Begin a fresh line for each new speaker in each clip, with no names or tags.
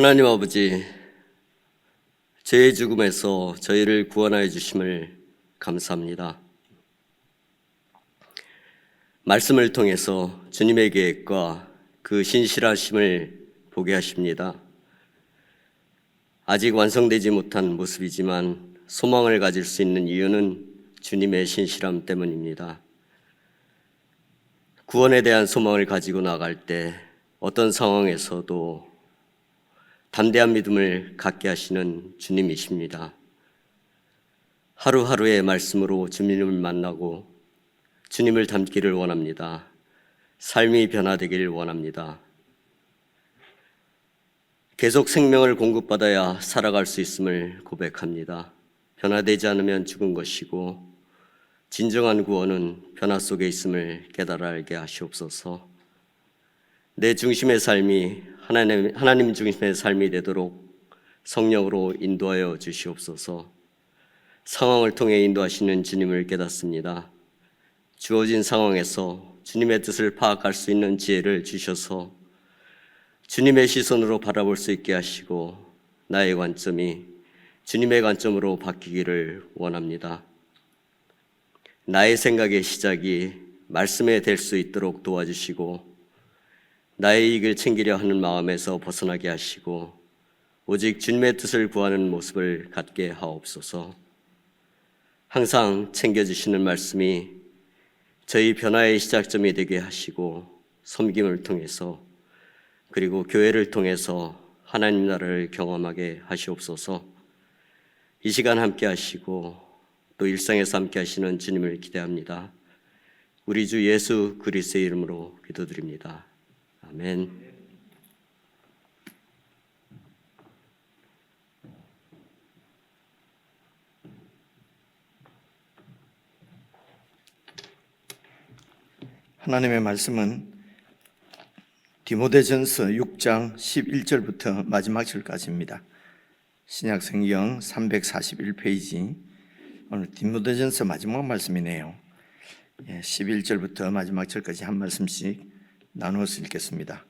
하나님 아버지, 죄의 죽음에서 저희를 구원하여 주심을 감사합니다. 말씀을 통해서 주님의 계획과 그 신실하심을 보게 하십니다. 아직 완성되지 못한 모습이지만 소망을 가질 수 있는 이유는 주님의 신실함 때문입니다. 구원에 대한 소망을 가지고 나갈 때 어떤 상황에서도 담대한 믿음을 갖게 하시는 주님이십니다. 하루하루의 말씀으로 주님을 만나고 주님을 닮기를 원합니다. 삶이 변화되기를 원합니다. 계속 생명을 공급받아야 살아갈 수 있음을 고백합니다. 변화되지 않으면 죽은 것이고 진정한 구원은 변화 속에 있음을 깨달아 알게 하시옵소서. 내 중심의 삶이 하나님 중심의 삶이 되도록 성령으로 인도하여 주시옵소서. 상황을 통해 인도하시는 주님을 깨닫습니다. 주어진 상황에서 주님의 뜻을 파악할 수 있는 지혜를 주셔서 주님의 시선으로 바라볼 수 있게 하시고 나의 관점이 주님의 관점으로 바뀌기를 원합니다. 나의 생각의 시작이 말씀에 될 수 있도록 도와주시고 나의 이익을 챙기려 하는 마음에서 벗어나게 하시고 오직 주님의 뜻을 구하는 모습을 갖게 하옵소서. 항상 챙겨주시는 말씀이 저희 변화의 시작점이 되게 하시고 섬김을 통해서 그리고 교회를 통해서 하나님 나라를 경험하게 하시옵소서. 이 시간 함께 하시고 또 일상에서 함께 하시는 주님을 기대합니다. 우리 주 예수 그리스도의 이름으로 기도드립니다. 아멘.
하나님의 말씀은 디모데전서 6장 11절부터 마지막 절까지입니다. 신약성경 341페이지, 오늘 디모데전서 마지막 말씀이네요. 11절부터 마지막 절까지 한 말씀씩 나누어서 읽겠습니다.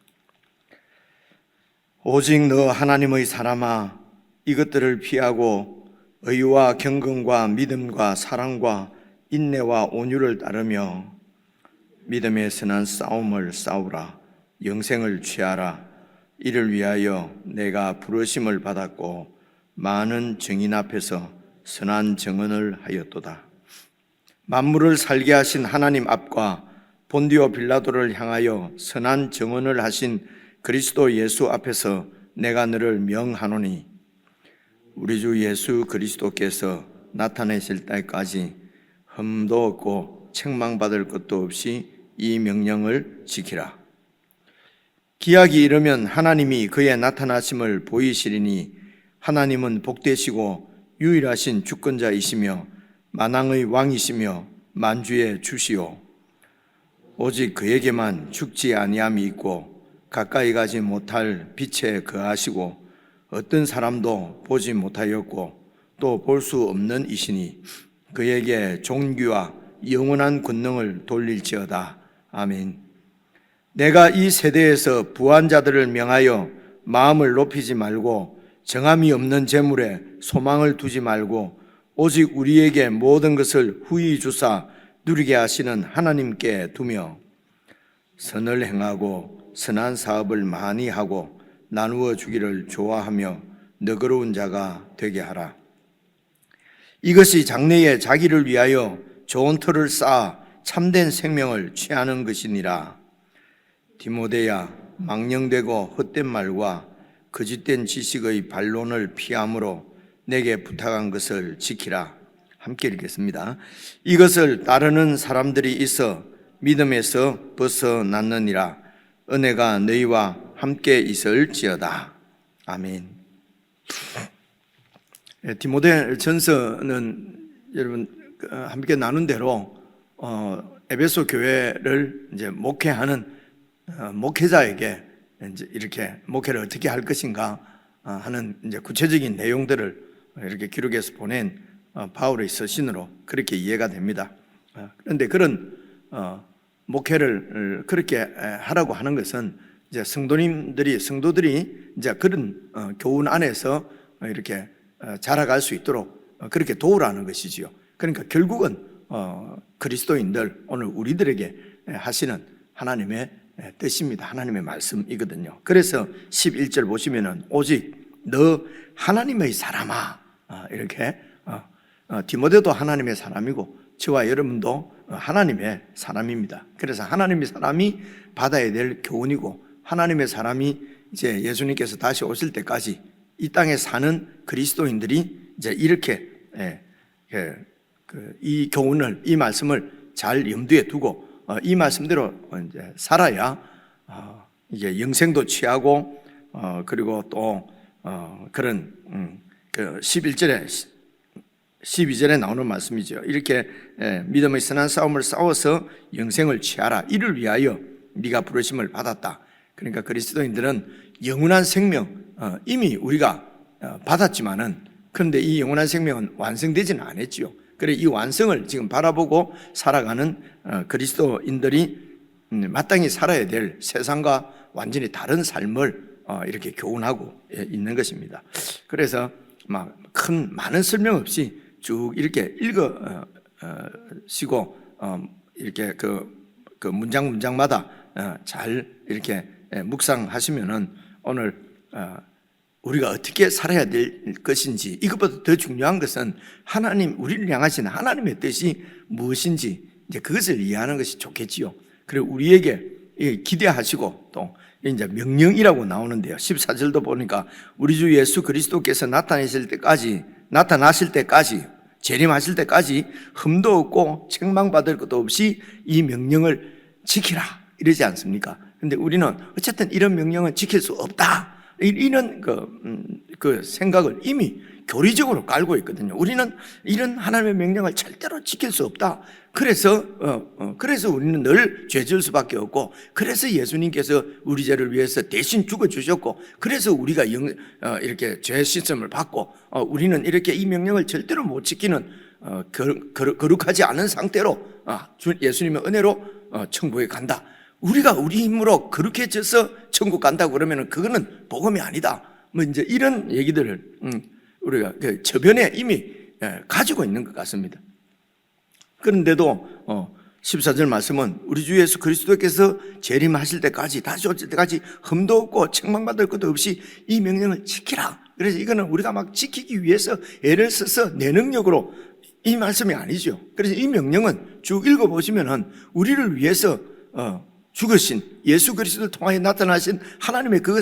오직 너 하나님의 사람아, 이것들을 피하고 의와 경건과 믿음과 사랑과 인내와 온유를 따르며 믿음의 선한 싸움을 싸우라. 영생을 취하라. 이를 위하여 내가 부르심을 받았고 많은 증인 앞에서 선한 증언을 하였도다. 만물을 살게 하신 하나님 앞과 본디오 빌라도를 향하여 선한 증언을 하신 그리스도 예수 앞에서 내가 너를 명하노니 우리 주 예수 그리스도께서 나타내실 때까지 흠도 없고 책망받을 것도 없이 이 명령을 지키라. 기약이 이르면 하나님이 그의 나타나심을 보이시리니 하나님은 복되시고 유일하신 주권자이시며 만왕의 왕이시며 만주의 주시오. 오직 그에게만 죽지 아니함이 있고 가까이 가지 못할 빛에 거하시고 어떤 사람도 보지 못하였고 또 볼 수 없는 이시니 그에게 존귀와 영원한 권능을 돌릴지어다. 아멘. 내가 이 세대에서 부한 자들을 명하여 마음을 높이지 말고 정함이 없는 재물에 소망을 두지 말고 오직 우리에게 모든 것을 후히 주사 누리게 하시는 하나님께 두며 선을 행하고 선한 사업을 많이 하고 나누어 주기를 좋아하며 너그러운 자가 되게 하라. 이것이 장래에 자기를 위하여 좋은 터를 쌓아 참된 생명을 취하는 것이니라. 디모데야, 망령되고 헛된 말과 거짓된 지식의 반론을 피함으로 내게 부탁한 것을 지키라. 함께 읽겠습니다. 이것을 따르는 사람들이 있어 믿음에서 벗어났느니라. 은혜가 너희와 함께 있을지어다. 아멘. 디모데 전서는 여러분 함께 나눈 대로 에베소 교회를 이제 목회하는 목회자에게 이제 이렇게 목회를 어떻게 할 것인가 하는 이제 구체적인 내용들을 이렇게 기록해서 보낸 바울의 서신으로 그렇게 이해가 됩니다. 그런데 그런 목회를 그렇게 하라고 하는 것은 이제 성도들이 이제 그런 교훈 안에서 이렇게 자라갈 수 있도록 그렇게 도우라는 것이지요. 그러니까 결국은 그리스도인들, 오늘 우리들에게 하시는 하나님의 뜻입니다. 하나님의 말씀이거든요. 그래서 11절 보시면은 오직 너 하나님의 사람아, 이렇게 디모데도 하나님의 사람이고 저와 여러분도 하나님의 사람입니다. 그래서 하나님의 사람이 받아야 될 교훈이고, 하나님의 사람이 이제 예수님께서 다시 오실 때까지 이 땅에 사는 그리스도인들이 이제 이렇게 이 교훈을, 이 말씀을 잘 염두에 두고 이 말씀대로 이제 살아야 이게 영생도 취하고, 그리고 또 그런 그 12절에 나오는 말씀이죠. 이렇게 믿음의 선한 싸움을 싸워서 영생을 취하라. 이를 위하여 네가 부르심을 받았다. 그러니까 그리스도인들은 영원한 생명 이미 우리가 받았지만은, 그런데 이 영원한 생명은 완성되지는 않았지요. 그래 이 완성을 지금 바라보고 살아가는 그리스도인들이 마땅히 살아야 될 세상과 완전히 다른 삶을 이렇게 교훈하고 있는 것입니다. 그래서 많은 설명 없이 쭉 이렇게 읽으시고 이렇게 그 문장마다 잘 이렇게 묵상하시면은 오늘 우리가 어떻게 살아야 될 것인지, 이것보다 더 중요한 것은 하나님, 우리를 향하신 하나님의 뜻이 무엇인지 이제 그것을 이해하는 것이 좋겠지요. 그리고 우리에게 기대하시고 또 이제 명령이라고 나오는데요. 14절도 보니까 우리 주 예수 그리스도께서 나타나실 때까지 재림하실 때까지 흠도 없고 책망받을 것도 없이 이 명령을 지키라 이러지 않습니까? 근데 우리는 어쨌든 이런 명령은 지킬 수 없다, 이런 그 생각을 이미 교리적으로 깔고 있거든요. 우리는 이런 하나님의 명령을 절대로 지킬 수 없다. 그래서 우리는 늘 죄 지을 수밖에 없고, 그래서 예수님께서 우리 죄를 위해서 대신 죽어 주셨고, 그래서 우리가 이렇게 죄 씻음을 받고, 우리는 이렇게 이 명령을 절대로 못 지키는 거룩하지 않은 상태로 예수님의 은혜로 천국에 간다. 우리가 우리 힘으로 거룩해져서 천국 간다고 그러면 그거는 복음이 아니다. 뭐 이제 이런 얘기들을 우리가 저변에 이미 가지고 있는 것 같습니다. 그런데도 14절 말씀은 우리 주 예수 그리스도께서 재림하실 때까지, 다시 오실 때까지 흠도 없고 책망받을 것도 없이 이 명령을 지키라. 그래서 이거는 우리가 막 지키기 위해서 애를 써서 내 능력으로, 이 말씀이 아니죠. 그래서 이 명령은 쭉 읽어보시면은 우리를 위해서 죽으신 예수 그리스도를 통하여 나타나신 하나님의 그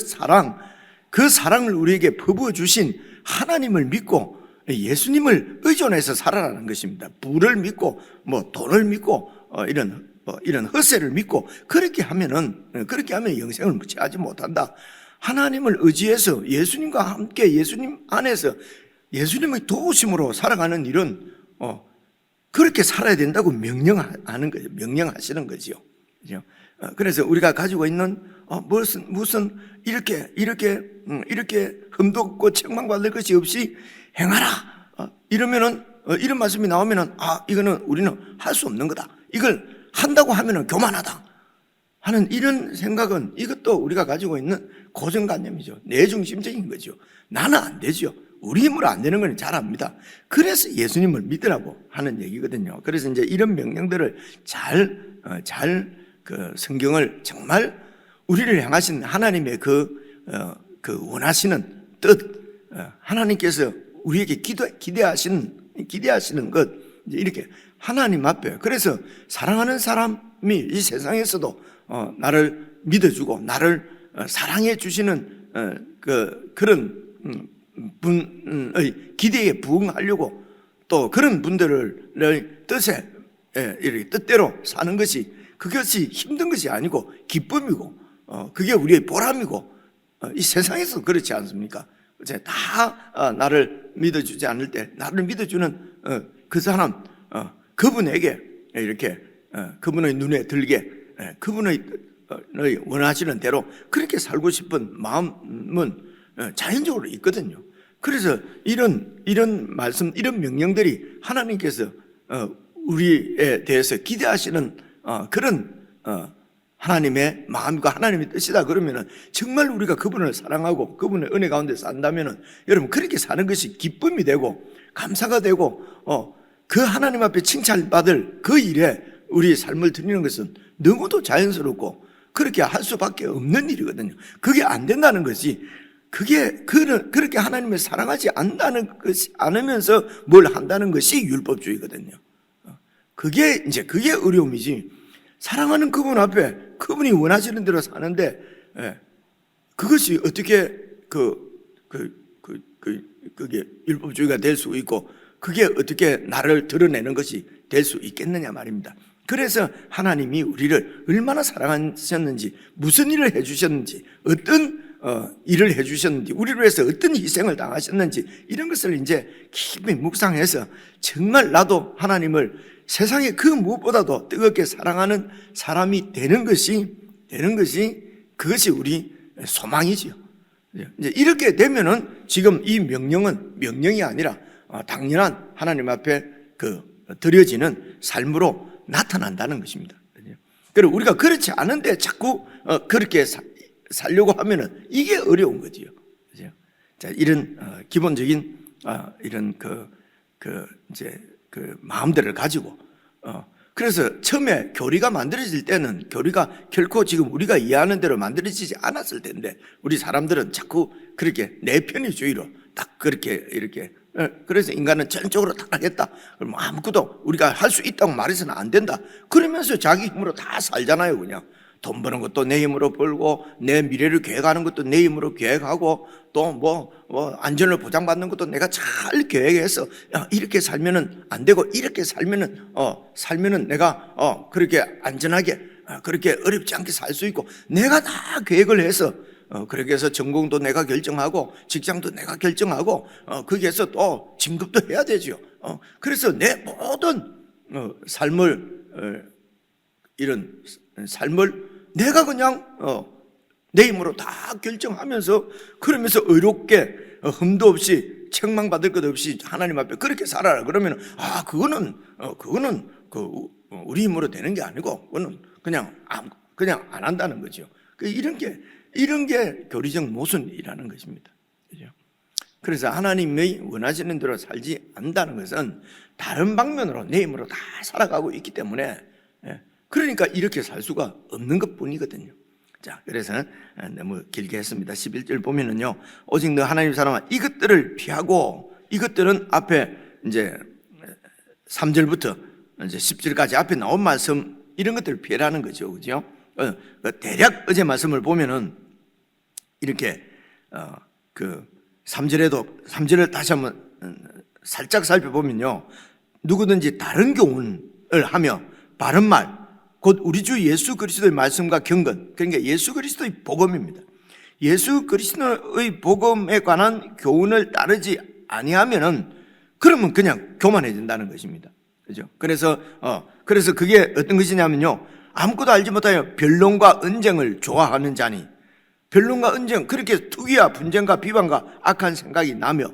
사랑을 우리에게 퍼부어 주신 하나님을 믿고 예수님을 의존해서 살아가는 것입니다. 부를 믿고 돈을 믿고 이런 헛세를 믿고 그렇게 하면 영생을 취하지 못한다. 하나님을 의지해서 예수님과 함께 예수님 안에서 예수님의 도우심으로 살아가는 일은 그렇게 살아야 된다고 명령하는 거죠. 명령하시는 거지요. 그래서 우리가 가지고 있는 무슨 이렇게 흠도 없고 책망받을 것이 없이 행하라, 이러면은 이런 말씀이 나오면은 이거는 우리는 할 수 없는 거다. 이걸 한다고 하면은 교만하다 하는 이런 생각은, 이것도 우리가 가지고 있는 고정관념이죠. 내중심적인 거죠. 나는 안 되죠. 우리 힘으로 안 되는 건 잘 압니다. 그래서 예수님을 믿으라고 하는 얘기거든요. 그래서 이제 이런 명령들을 잘 성경을 정말 우리를 향하신 하나님의 그 원하시는 뜻, 하나님께서 우리에게 기대하시는 것, 이제 이렇게 하나님 앞에, 그래서 사랑하는 사람이 이 세상에서도 나를 믿어주고 나를 사랑해 주시는 그런 분의 기대에 부응하려고 또 그런 분들의 뜻에 이렇게 뜻대로 사는 것이, 그것이 힘든 것이 아니고 기쁨이고 그게 우리의 보람이고, 이 세상에서 그렇지 않습니까? 다 나를 믿어주지 않을 때 나를 믿어주는 그 사람, 그분에게 이렇게 그분의 눈에 들게 그분의 원하시는 대로 그렇게 살고 싶은 마음은 자연적으로 있거든요. 그래서 이런 말씀, 이런 명령들이 하나님께서 우리에 대해서 기대하시는 그런 하나님의 마음과 하나님의 뜻이다 그러면은 정말 우리가 그분을 사랑하고 그분의 은혜 가운데 산다면은 여러분 그렇게 사는 것이 기쁨이 되고 감사가 되고 그 하나님 앞에 칭찬받을 그 일에 우리의 삶을 드리는 것은 너무도 자연스럽고 그렇게 할 수밖에 없는 일이거든요. 그게 안 된다는 것이 그렇게 하나님을 사랑하지 않으면서 뭘 한다는 것이 율법주의거든요. 그게 어려움이지. 사랑하는 그분 앞에 그분이 원하시는 대로 사는데 그것이 어떻게 그게 율법주의가 될 수 있고 그게 어떻게 나를 드러내는 것이 될 수 있겠느냐 말입니다. 그래서 하나님이 우리를 얼마나 사랑하셨는지, 무슨 일을 해주셨는지, 어떤 일을 해주셨는지, 우리를 위해서 어떤 희생을 당하셨는지 이런 것을 이제 깊이 묵상해서 정말 나도 하나님을 세상에 그 무엇보다도 뜨겁게 사랑하는 사람이 되는 것이 그것이 우리 소망이지요. 이제 이렇게 되면은 지금 이 명령은 명령이 아니라 당연한 하나님 앞에 드려지는 삶으로 나타난다는 것입니다. 그리고 우리가 그렇지 않은데 자꾸 그렇게 살려고 하면은 이게 어려운 거지요. 자, 이런 기본적인 이런 이제 마음들을 가지고 그래서 처음에 교리가 만들어질 때는 교리가 결코 지금 우리가 이해하는 대로 만들어지지 않았을 텐데 우리 사람들은 자꾸 그렇게 내 편의주의로 딱 그렇게 이렇게 그래서 인간은 전적으로 타락했다. 그럼 아무것도 우리가 할 수 있다고 말해서는 안 된다. 그러면서 자기 힘으로 다 살잖아요. 그냥 돈 버는 것도 내 힘으로 벌고 내 미래를 계획하는 것도 내 힘으로 계획하고 또 뭐 안전을 보장받는 것도 내가 잘 계획해서 이렇게 살면은 안 되고 이렇게 살면은 내가 그렇게 안전하게 그렇게 어렵지 않게 살 수 있고 내가 다 계획을 해서 그렇게 해서 전공도 내가 결정하고 직장도 내가 결정하고 거기에서 또 진급도 해야 되죠. 그래서 내 모든 삶을 이런 삶을 내가 그냥 내 힘으로 다 결정하면서 그러면서 의롭게 흠도 없이 책망받을 것 없이 하나님 앞에 그렇게 살아라 그러면 그거는 우리 힘으로 되는 게 아니고 그거는 그냥 안 한다는 거죠. 이런 게 교리적 모순이라는 것입니다. 그죠? 그래서 하나님의 원하시는 대로 살지 않는다는 것은 다른 방면으로 내 힘으로 다 살아가고 있기 때문에 그러니까 이렇게 살 수가 없는 것 뿐이거든요. 자, 그래서 너무 길게 했습니다. 11절 보면은요, 오직 너 하나님 사람아 이것들을 피하고 이것들은 앞에 이제 3절부터 이제 10절까지 앞에 나온 말씀 이런 것들을 피하라는 거죠. 그죠? 대략 어제 말씀을 보면은 이렇게 3절을 다시 한번 살짝 살펴보면요, 누구든지 다른 교훈을 하며 바른 말 곧 우리 주 예수 그리스도의 말씀과 경건, 그러니까 예수 그리스도의 복음입니다. 예수 그리스도의 복음에 관한 교훈을 따르지 아니하면은 그러면 그냥 교만해진다는 것입니다. 그죠? 그래서 그게 어떤 것이냐면요, 아무것도 알지 못하여 변론과 언쟁을 좋아하는 자니, 변론과 언쟁, 그렇게 투기와 분쟁과 비방과 악한 생각이 나며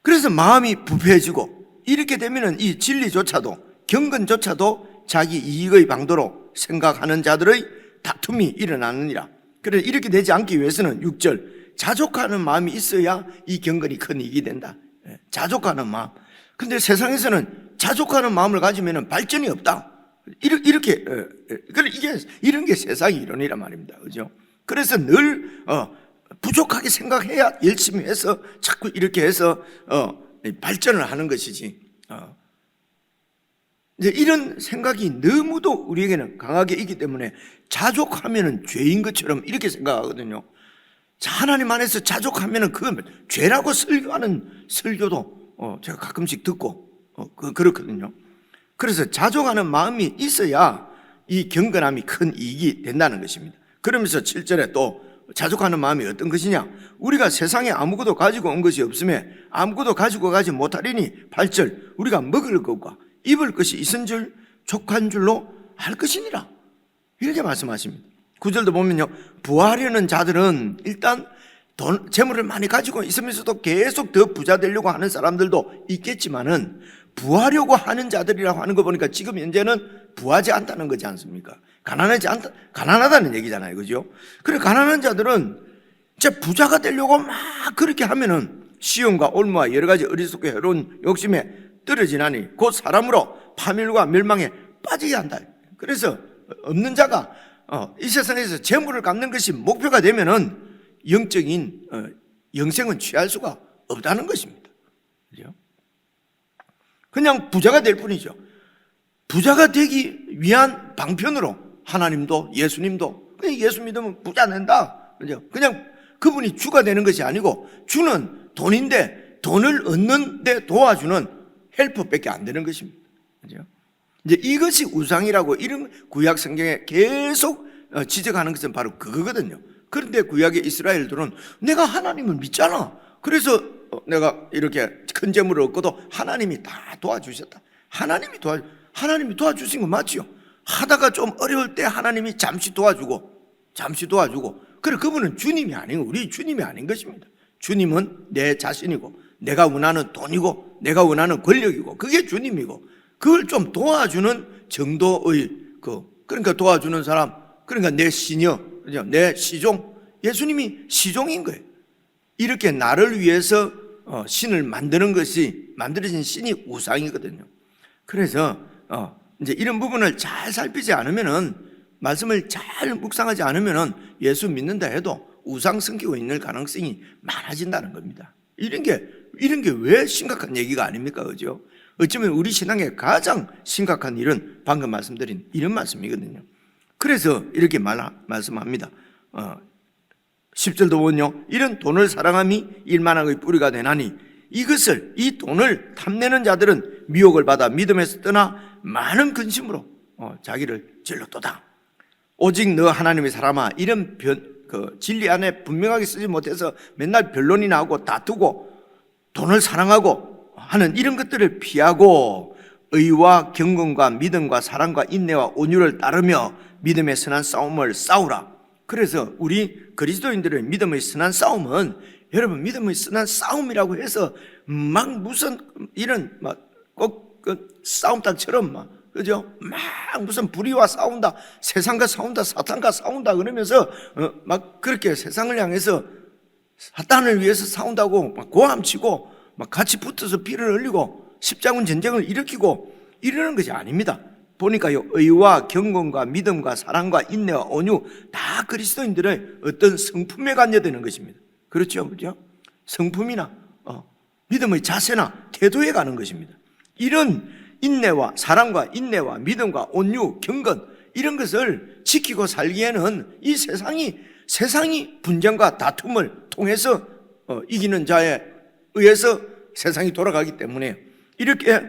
그래서 마음이 부패해지고 이렇게 되면은 이 진리조차도 경건조차도 자기 이익의 방도로 생각하는 자들의 다툼이 일어나느니라. 그래서 이렇게 되지 않기 위해서는 6절 자족하는 마음이 있어야 이 경건이 큰 이익이 된다. 자족하는 마음. 근데 세상에서는 자족하는 마음을 가지면 발전이 없다. 이렇게 이런 게 세상의 이론이란 말입니다. 그죠? 그래서 늘 부족하게 생각해야 열심히 해서 자꾸 이렇게 해서 발전을 하는 것이지. 이제 이런 생각이 너무도 우리에게는 강하게 있기 때문에 자족하면은 죄인 것처럼 이렇게 생각하거든요. 하나님 안에서 자족하면은 그건 죄라고 설교하는 설교도 제가 가끔씩 듣고 그렇거든요. 그래서 자족하는 마음이 있어야 이 경건함이 큰 이익이 된다는 것입니다. 그러면서 7절에 또 자족하는 마음이 어떤 것이냐? 우리가 세상에 아무것도 가지고 온 것이 없음에 아무것도 가지고 가지 못하리니 8절 우리가 먹을 것과 입을 것이 있은 줄 족한 줄로 할 것이니라 이렇게 말씀하십니다. 9절도 보면요, 부하려는 자들은 일단 재물을 많이 가지고 있으면서도 계속 더 부자 되려고 하는 사람들도 있겠지만은 부하려고 하는 자들이라고 하는 거 보니까 지금 현재는 부하지 않다는 거지 않습니까? 가난하다는 얘기잖아요. 그죠? 그래, 가난한 자들은 이제 부자가 되려고 막 그렇게 하면은 시험과 올무와 여러 가지 어리석고 해로운 욕심에 떨어지나니 곧 사람으로 파멸과 멸망에 빠지게 한다. 그래서 없는 자가 이 세상에서 재물을 갚는 것이 목표가 되면은 영적인 영생은 취할 수가 없다는 것입니다. 그죠? 그냥 부자가 될 뿐이죠. 부자가 되기 위한 방편으로 하나님도 예수님도 그냥 예수 믿으면 부자 된다. 그죠? 그냥 그분이 주가 되는 것이 아니고 주는 돈인데 돈을 얻는 데 도와주는 헬퍼밖에 안 되는 것입니다. 그죠? 이제 이것이 우상이라고 이런 구약 성경에 계속 지적하는 것은 바로 그거거든요. 그런데 구약의 이스라엘들은 내가 하나님을 믿잖아. 그래서 내가 이렇게 큰 재물을 얻고도 하나님이 다 도와주셨다. 하나님이 도와주신 건 맞지요. 하다가 좀 어려울 때 하나님이 잠시 도와주고 그래, 그분은 주님이 아니고 우리 주님이 아닌 것입니다. 주님은 내 자신이고 내가 원하는 돈이고 내가 원하는 권력이고 그게 주님이고 그걸 좀 도와주는 정도의 그러니까 도와주는 사람, 그러니까 내 시녀, 내 시종, 예수님이 시종인 거예요. 이렇게 나를 위해서 신을 만들어진 신이 우상이거든요. 그래서 이제 이런 부분을 잘 살피지 않으면은, 말씀을 잘 묵상하지 않으면은 예수 믿는다 해도 우상 섬기고 있는 가능성이 많아진다는 겁니다. 이런 게 왜 심각한 얘기가 아닙니까? 그죠? 어쩌면 우리 신앙의 가장 심각한 일은 방금 말씀드린 이런 말씀이거든요. 그래서 이렇게 말씀합니다. 10절도 보면요, 이런 돈을 사랑함이 일만왕의 뿌리가 되나니 이 돈을 탐내는 자들은 미혹을 받아 믿음에서 떠나 많은 근심으로 자기를 질렀도다. 오직 너 하나님의 사람아, 이런 진리 안에 분명하게 쓰지 못해서 맨날 변론이나 하고 다투고 돈을 사랑하고 하는 이런 것들을 피하고 의와 경건과 믿음과 사랑과 인내와 온유를 따르며 믿음의 선한 싸움을 싸우라. 그래서 우리 그리스도인들의 믿음의 선한 싸움은, 여러분, 믿음의 선한 싸움이라고 해서 막 무슨 이런 꼭 싸움닭처럼 그죠? 막 무슨 불의와 싸운다, 세상과 싸운다, 사탄과 싸운다 그러면서 막 그렇게 세상을 향해서 사탄을 위해서 싸운다고 막 고함치고 막 같이 붙어서 피를 흘리고 십자군 전쟁을 일으키고 이러는 것이 아닙니다. 보니까요, 의와 경건과 믿음과 사랑과 인내와 온유 다 그리스도인들의 어떤 성품에 관여되는 것입니다. 그렇죠? 그죠? 성품이나 믿음의 자세나 태도에 가는 것입니다. 이런 인내와 사랑과 인내와 믿음과 온유, 경건, 이런 것을 지키고 살기에는 이 세상이 분쟁과 다툼을 통해서 이기는 자에 의해서 세상이 돌아가기 때문에, 이렇게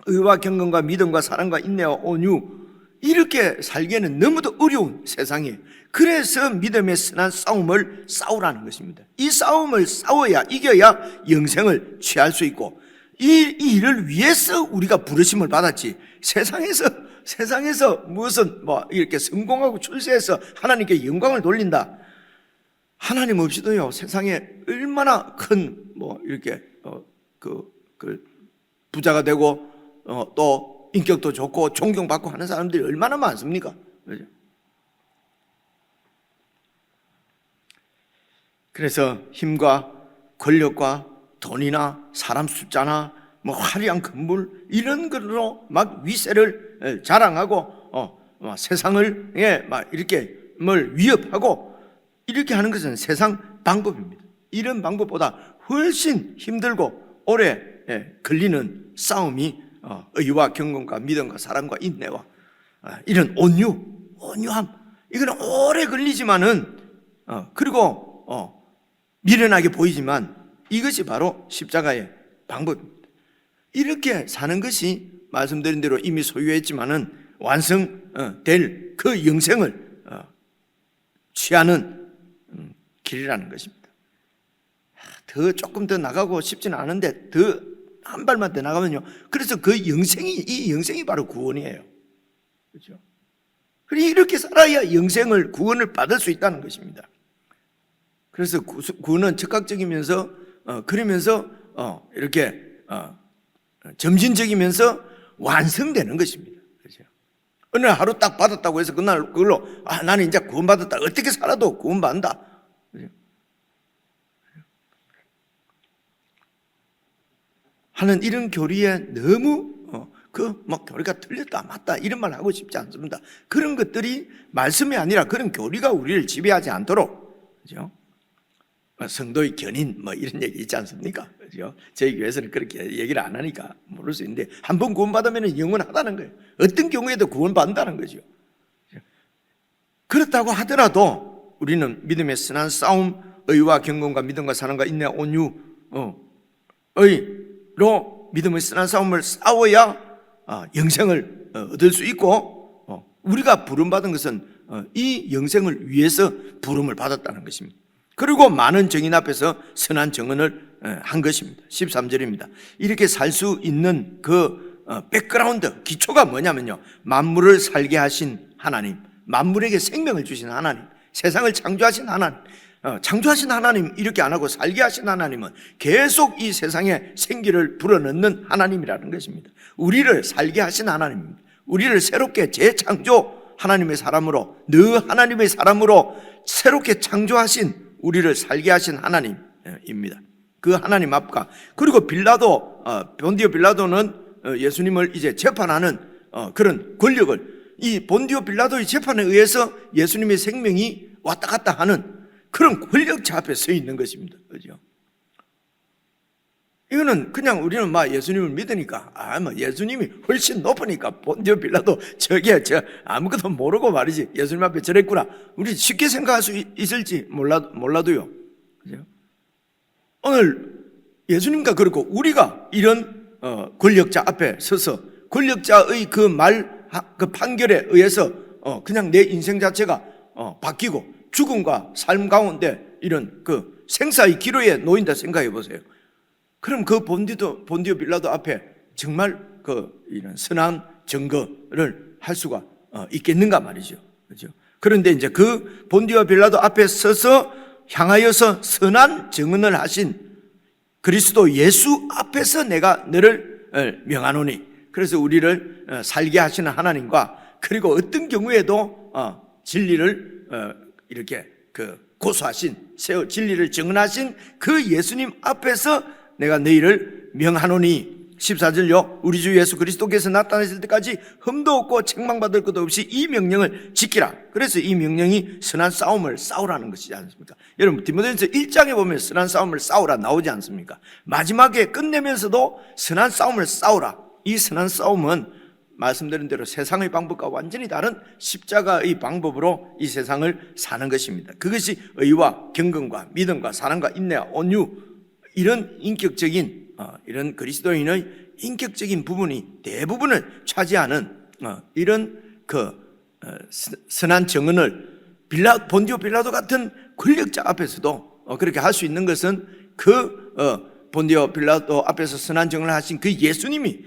의와 경건과 믿음과 사랑과 인내와 온유 이렇게 살기에는 너무도 어려운 세상이에요. 그래서 믿음의 선한 싸움을 싸우라는 것입니다. 이 싸움을 싸워야, 이겨야 영생을 취할 수 있고, 이 일을 위해서 우리가 부르심을 받았지, 세상에서 무슨 이렇게 성공하고 출세해서 하나님께 영광을 돌린다, 하나님 없이도요 세상에 얼마나 큰 이렇게 부자가 되고 또 인격도 좋고 존경받고 하는 사람들이 얼마나 많습니까? 그죠? 그래서 힘과 권력과 돈이나 사람 숫자나 화려한 건물 이런 걸로 막 위세를 자랑하고 세상을 이렇게 위협하고 이렇게 하는 것은 세상 방법입니다. 이런 방법보다 훨씬 힘들고 오래 걸리는 싸움이 의와 경건과 믿음과 사랑과 인내와 이런 온유함, 이거는 오래 걸리지만은 그리고 미련하게 보이지만 이것이 바로 십자가의 방법입니다. 이렇게 사는 것이 말씀드린 대로 이미 소유했지만은 완성될 그 영생을 취하는 길이라는 것입니다. 조금 더 나가고 싶지는 않은데 더 한 발만 더 나가면요, 그래서 이 영생이 바로 구원이에요. 그렇죠? 그러니 이렇게 살아야 구원을 받을 수 있다는 것입니다. 그래서 구원은 즉각적이면서 그러면서 이렇게 점진적이면서 완성되는 것입니다. 그렇죠? 어느 날 하루 딱 받았다고 해서 그날 그걸로 나는 이제 구원받았다, 어떻게 살아도 구원받는다 하는 이런 교리에 너무 교리가 틀렸다 맞다 이런 말 하고 싶지 않습니다. 그런 것들이 말씀이 아니라 그런 교리가 우리를 지배하지 않도록, 그죠? 성도의 견인 이런 얘기 있지 않습니까? 그죠? 저희 교회에서는 그렇게 얘기를 안 하니까 모를 수 있는데, 한 번 구원받으면 영원하다는 거예요. 어떤 경우에도 구원받는다는 거죠. 그렇다고 하더라도 우리는 믿음의 선한 싸움, 의와 경건과 믿음과 사랑과 인내 온유 의로 믿음의 선한 싸움을 싸워야 영생을 얻을 수 있고, 우리가 부름받은 것은 이 영생을 위해서 부름을 받았다는 것입니다. 그리고 많은 증인 앞에서 선한 증언을 한 것입니다. 13절입니다. 이렇게 살 수 있는 그 백그라운드, 기초가 뭐냐면요, 만물을 살게 하신 하나님, 만물에게 생명을 주신 하나님, 세상을 창조하신 하나님, 창조하신 하나님 이렇게 안 하고 살게 하신 하나님은 계속 이 세상에 생기를 불어넣는 하나님이라는 것입니다. 우리를 살게 하신 하나님입니다. 우리를 새롭게 재창조, 하나님의 사람으로, 너 하나님의 사람으로 새롭게 창조하신, 우리를 살게 하신 하나님입니다. 그 하나님 앞과, 그리고 본디오 빌라도는 예수님을 이제 재판하는 그런 권력을, 이 본디오 빌라도의 재판에 의해서 예수님의 생명이 왔다 갔다 하는 그런 권력자 앞에 서 있는 것입니다. 그죠? 이거는 그냥 우리는 예수님을 믿으니까, 예수님이 훨씬 높으니까 본디오 빌라도 저 아무것도 모르고 말이지 예수님 앞에 저랬구나, 우리 쉽게 생각할 수 있을지 몰라도요. 그죠? 오늘 예수님과 그렇고 우리가 이런 권력자 앞에 서서 권력자의 그 판결에 의해서 그냥 내 인생 자체가 바뀌고 죽음과 삶 가운데 이런 그 생사의 기로에 놓인다 생각해 보세요. 그럼 그 본디오 빌라도 앞에 정말 이런 선한 증거를 할 수가 있겠는가 말이죠. 그죠? 그런데 이제 그 본디오 빌라도 앞에 서서 향하여서 선한 증언을 하신 그리스도 예수 앞에서 내가 너를 명하노니, 그래서 우리를 살게 하시는 하나님과, 그리고 어떤 경우에도 진리를 이렇게 고소하신, 진리를 증언하신 그 예수님 앞에서 내가 너희를 명하노니, 14절요, 우리 주 예수 그리스도께서 나타나실 때까지 흠도 없고 책망받을 것도 없이 이 명령을 지키라. 그래서 이 명령이 선한 싸움을 싸우라는 것이지 않습니까? 여러분, 디모데전서 1장에 보면 선한 싸움을 싸우라 나오지 않습니까? 마지막에 끝내면서도 선한 싸움을 싸우라. 이 선한 싸움은 말씀드린 대로 세상의 방법과 완전히 다른 십자가의 방법으로 이 세상을 사는 것입니다. 그것이 의와 경건과 믿음과 사랑과 인내와 온유, 이런 인격적인 이런 그리스도인의 인격적인 부분이 대부분을 차지하는 이런 선한 증언을 본디오 빌라도 같은 권력자 앞에서도 그렇게 할 수 있는 것은 본디오 빌라도 앞에서 선한 증언을 하신 그 예수님이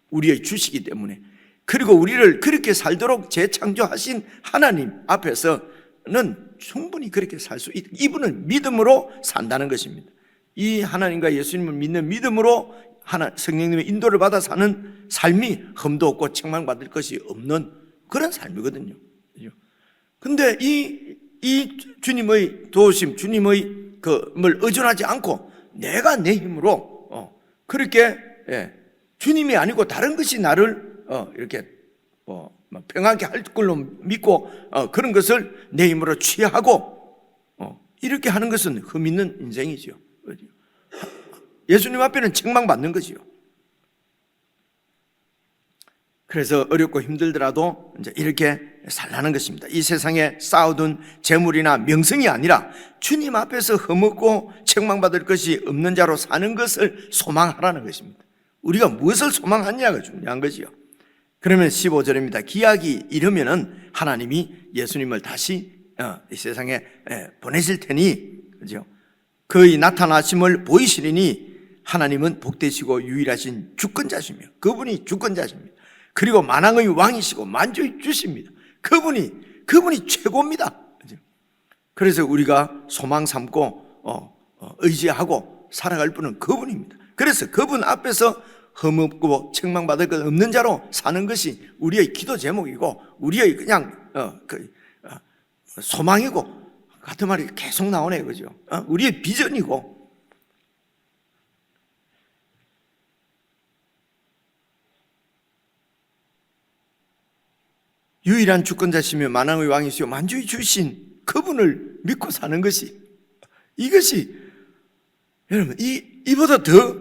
우리의 주시기 때문에, 그리고 우리를 그렇게 살도록 재창조하신 하나님 앞에서는 충분히 그렇게 살 수 있다. 이분은 믿음으로 산다는 것입니다. 이 하나님과 예수님을 믿는 믿음으로 성령님의 인도를 받아 사는 삶이 흠도 없고 책망받을 것이 없는 그런 삶이거든요. 그런데 이 주님의 도우심, 주님의 걸 의존하지 않고 내가 내 힘으로 그렇게 주님이 아니고 다른 것이 나를 이렇게 평안하게 할 걸로 믿고 그런 것을 내 힘으로 취하고 이렇게 하는 것은 흠 있는 인생이죠. 예수님 앞에는 책망받는 거지요. 그래서 어렵고 힘들더라도 이제 이렇게 살라는 것입니다. 이 세상에 쌓아둔 재물이나 명성이 아니라 주님 앞에서 흠없고 책망받을 것이 없는 자로 사는 것을 소망하라는 것입니다. 우리가 무엇을 소망하느냐가 중요한 거지요. 그러면 15절입니다. 기약이 이르면은 하나님이 예수님을 다시 이 세상에 보내실 테니, 그죠? 그의 나타나심을 보이시리니 하나님은 복되시고 유일하신 주권자시며, 그분이 주권자십니다. 그리고 만왕의 왕이시고 만주의 주십니다. 그분이 최고입니다. 그죠? 그래서 우리가 소망 삼고 의지하고 살아갈 분은 그분입니다. 그래서 그분 앞에서 흠없고 책망받을 것 없는 자로 사는 것이 우리의 기도 제목이고 우리의 그냥 소망이고 같은 말이 계속 나오네, 그죠? 우리의 비전이고. 유일한 주권자시며 만왕의 왕이시오 만주의 주신 그분을 믿고 사는 것이, 이것이 여러분 이보다 더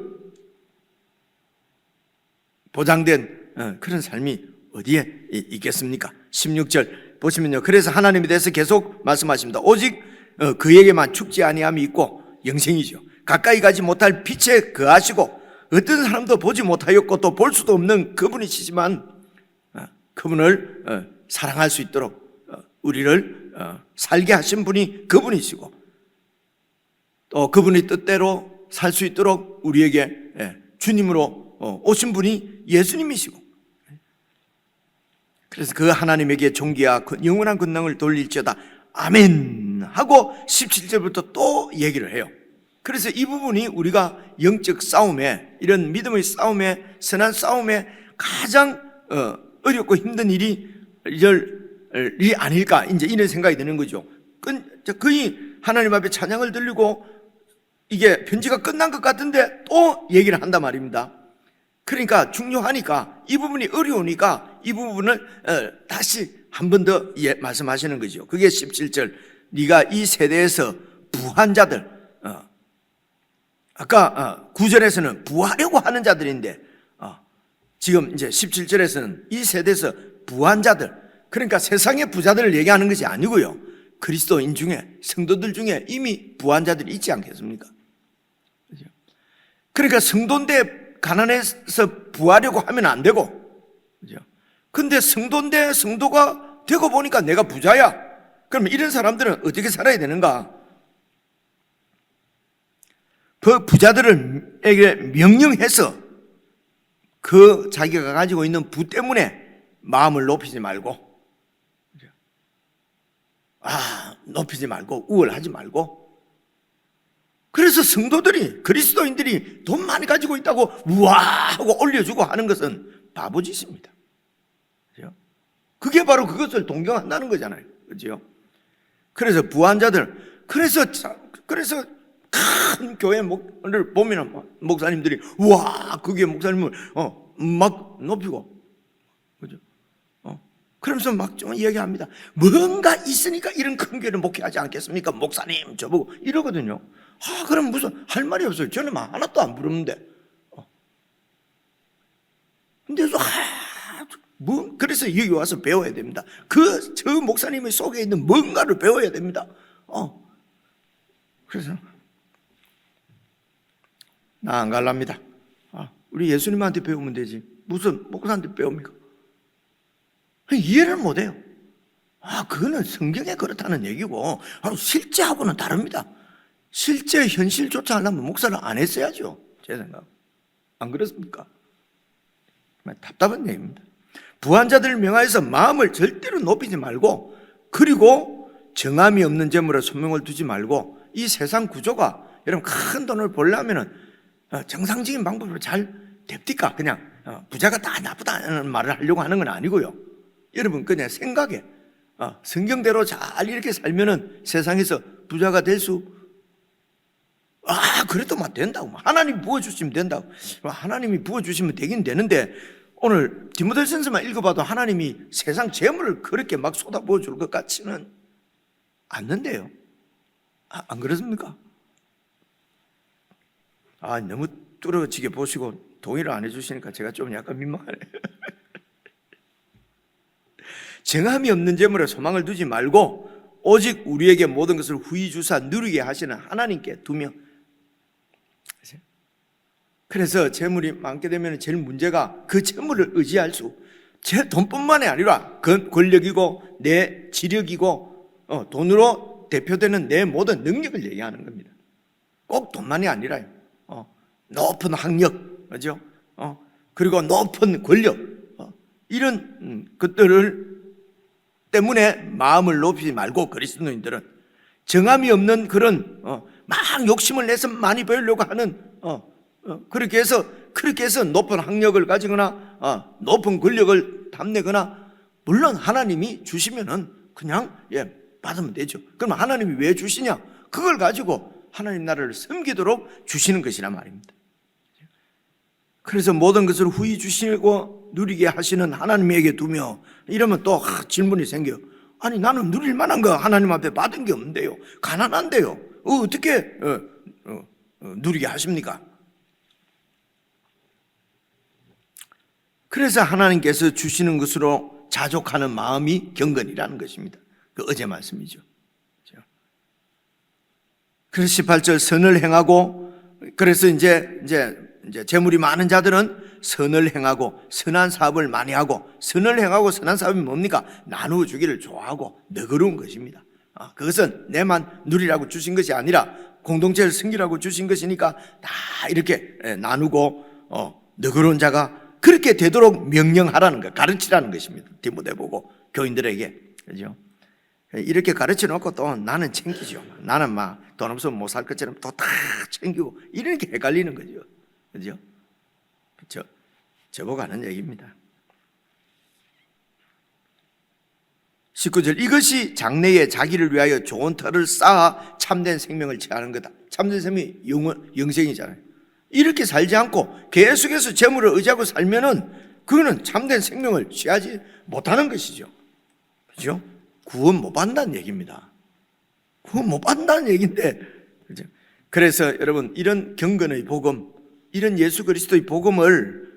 보장된 그런 삶이 어디에 있겠습니까? 16절 보시면요, 그래서 하나님에 대해서 계속 말씀하십니다. 오직 그에게만 죽지 아니함이 있고 영생이죠. 가까이 가지 못할 빛에 거하시고 어떤 사람도 보지 못하였고 또 볼 수도 없는 그분이시지만 그분을 사랑할 수 있도록 우리를 살게 하신 분이 그분이시고 또 그분의 뜻대로 살 수 있도록 우리에게 주님으로 오신 분이 예수님이시고, 그래서 그 하나님에게 존귀와 영원한 권능을 돌릴지어다 아멘 하고 17절부터 또 얘기를 해요. 그래서 이 부분이 우리가 영적 싸움에, 이런 믿음의 싸움에, 선한 싸움에 가장 어렵고 힘든 일이 아닐까, 이제 이런 생각이 드는 거죠. 거의 하나님 앞에 찬양을 들리고 이게 편지가 끝난 것 같은데 또 얘기를 한단 말입니다. 그러니까 중요하니까, 이 부분이 어려우니까 이 부분을 다시 한 번 더 말씀하시는 거죠. 그게 17절, 네가 이 세대에서 부한 자들, 아까 9절에서는 부하려고 하는 자들인데 지금 이제 17절에서는 이 세대에서 부한 자들, 그러니까 세상의 부자들을 얘기하는 것이 아니고요, 그리스도인 중에, 성도들 중에 이미 부한 자들이 있지 않겠습니까? 그러니까 성도인데 가난해서 부하려고 하면 안 되고, 그죠? 근데 성도인데 성도가 되고 보니까 내가 부자야. 그러면 이런 사람들은 어떻게 살아야 되는가? 그 부자들에게 명령해서 그 자기가 가지고 있는 부 때문에 마음을 높이지 말고, 높이지 말고 우월하지 말고. 그래서 성도들이, 그리스도인들이 돈 많이 가지고 있다고 우와 하고 올려주고 하는 것은 바보짓입니다. 그죠? 그게 바로 그것을 동경한다는 거잖아요. 그죠? 그래서 부한 자들, 그래서 큰 교회를 보면 목사님들이 우와, 그게 목사님을 막 높이고, 그죠? 그러면서 막 좀 이야기합니다. 뭔가 있으니까 이런 큰 교회를 목회하지 않겠습니까? 목사님 저보고 이러거든요. 그럼 무슨 할 말이 없어요. 저는 하나도 안 부르는데. 근데 그래서 여기 와서 배워야 됩니다. 저 목사님의 속에 있는 뭔가를 배워야 됩니다. 그래서 나 안 갈랍니다. 우리 예수님한테 배우면 되지 무슨 목사한테 배웁니까? 이해를 못해요. 그거는 성경에 그렇다는 얘기고 실제하고는 다릅니다. 실제 현실조차 하려면 목사를 안 했어야죠. 제 생각. 안 그렇습니까? 답답한 얘기입니다. 부한 자들을 명하여서 마음을 절대로 높이지 말고, 그리고 정함이 없는 재물에 소명을 두지 말고, 이 세상 구조가 여러분 큰 돈을 벌려면 정상적인 방법으로 잘 됩니까? 그냥 부자가 다 나쁘다는 말을 하려고 하는 건 아니고요. 여러분 그냥 생각에 성경대로 잘 이렇게 살면은 세상에서 부자가 될 수, 그래도 막 된다고. 하나님이 부어주시면 된다고. 하나님이 부어주시면 되긴 되는데, 오늘 디모데전서만 읽어봐도 하나님이 세상 재물을 그렇게 막 쏟아부어 줄 것 같지는 않는데요. 안 그렇습니까? 너무 뚫어지게 보시고 동의를 안 해주시니까 제가 좀 약간 민망하네요. 정함이 없는 재물에 소망을 두지 말고 오직 우리에게 모든 것을 후히 주사 누리게 하시는 하나님께 두며. 그래서 재물이 많게 되면 제일 문제가 그 재물을 의지할 수, 제 돈뿐만이 아니라 권력이고 내 지력이고 돈으로 대표되는 내 모든 능력을 얘기하는 겁니다. 꼭 돈만이 아니라요. 높은 학력, 그죠? 그리고 높은 권력, 이런 것들을 때문에 마음을 높이지 말고, 그리스도인들은 정함이 없는 그런 막 욕심을 내서 많이 벌려고 하는 그렇게 해서 그렇게 해서 높은 학력을 가지거나 높은 권력을 탐내거나, 물론 하나님이 주시면은 그냥 받으면 되죠. 그럼 하나님이 왜 주시냐? 그걸 가지고 하나님 나라를 섬기도록 주시는 것이란 말입니다. 그래서 모든 것을 후히 주시고 누리게 하시는 하나님에게 두며, 이러면 또 질문이 생겨요. 아니, 나는 누릴 만한 거 하나님 앞에 받은 게 없는데요, 가난한데요, 어떻게 누리게 하십니까? 그래서 하나님께서 주시는 것으로 자족하는 마음이 경건이라는 것입니다. 그 어제 말씀이죠. 그래서 18절, 선을 행하고, 그래서 이제 재물이 많은 자들은 선을 행하고 선한 사업을 많이 하고, 선을 행하고 선한 사업이 뭡니까? 나누어 주기를 좋아하고 너그러운 것입니다. 그것은 내만 누리라고 주신 것이 아니라 공동체를 섬기라고 주신 것이니까 다 이렇게 나누고 너그러운 자가 그렇게 되도록 명령하라는 것, 가르치라는 것입니다. 디모데 보고 교인들에게. 그죠? 이렇게 가르쳐 놓고 또 나는 챙기죠. 나는 막 돈 없으면 못 살 것처럼 또 다 챙기고, 이렇게 헷갈리는 거죠. 그죠? 저보고 하는 얘기입니다. 19절, 이것이 장래에 자기를 위하여 좋은 터를 쌓아 참된 생명을 취하는 거다. 참된 생명이 영생이잖아요. 이렇게 살지 않고 계속해서 재물을 의지하고 살면은 그거는 참된 생명을 취하지 못하는 것이죠. 그죠? 구원 못 받는다는 얘기입니다. 구원 못 받는다는 얘기인데, 그죠? 그래서 여러분, 이런 경건의 복음, 이런 예수 그리스도의 복음을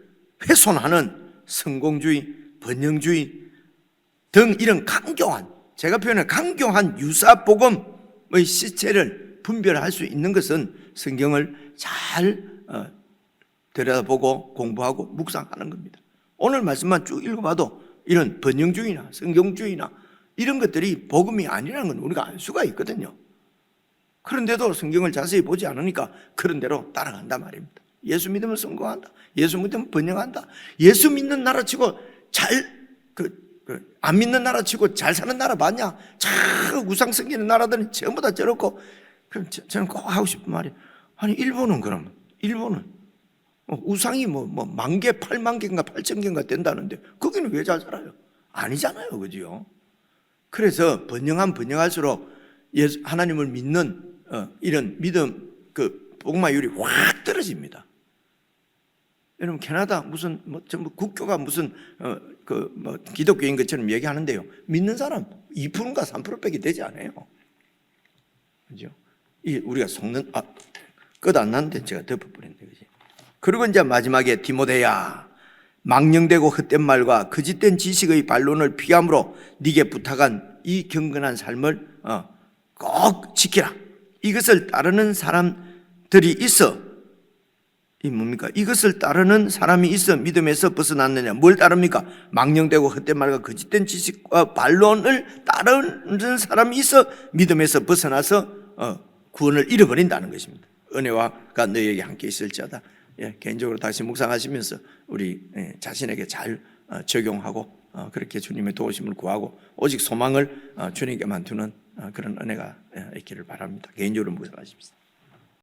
훼손하는 성공주의, 번영주의 등 이런 강경한, 제가 표현한 강경한 유사 복음의 시체를 분별할 수 있는 것은 성경을 잘 들여다보고 공부하고 묵상하는 겁니다. 오늘 말씀만 쭉 읽어봐도 이런 번영주의나 성경주의나 이런 것들이 복음이 아니라는 건 우리가 알 수가 있거든요. 그런데도 성경을 자세히 보지 않으니까 그런 대로 따라간단 말입니다. 예수 믿으면 성공한다, 예수 믿으면 번영한다, 예수 믿는 나라 치고 안 믿는 나라 치고 잘 사는 나라 맞냐? 우상 섬기는 나라들은 전부 다 저렇고. 그럼 저는 꼭 하고 싶은 말이, 아니 일본은 그러면, 일본은 우상이 뭐 10,000개, 80,000개인가 8,000개인가 된다는데 거기는 왜 잘 살아요? 아니잖아요. 그죠? 그래서 번영할수록 하나님을 믿는 이런 믿음, 그 복마율이 확 떨어집니다. 여러분, 캐나다 무슨 전부 국교가 무슨 기독교인 것처럼 얘기하는데요, 믿는 사람 2%인가 3%밖에 되지 않아요. 그죠? 우리가 속는 끝 안 났는데 제가 덮어버렸네, 그지? 그리고 이제 마지막에 디모데야, 망령되고 헛된 말과 거짓된 지식의 반론을 피함으로 네게 부탁한 이 경건한 삶을 꼭 지키라. 이것을 따르는 사람들이 있어. 이 뭡니까? 이것을 따르는 사람이 있어 믿음에서 벗어났느냐? 뭘 따릅니까? 망령되고 헛된 말과 거짓된 지식과 반론을 따르는 사람이 있어 믿음에서 벗어나서 구원을 잃어버린다는 것입니다. 은혜와가 너희에게 함께 있을지어다. 개인적으로 다시 묵상하시면서 우리 자신에게 잘 적용하고 그렇게 주님의 도우심을 구하고 오직 소망을 주님께만 두는 그런 은혜가 있기를 바랍니다. 개인적으로 묵상하십시오.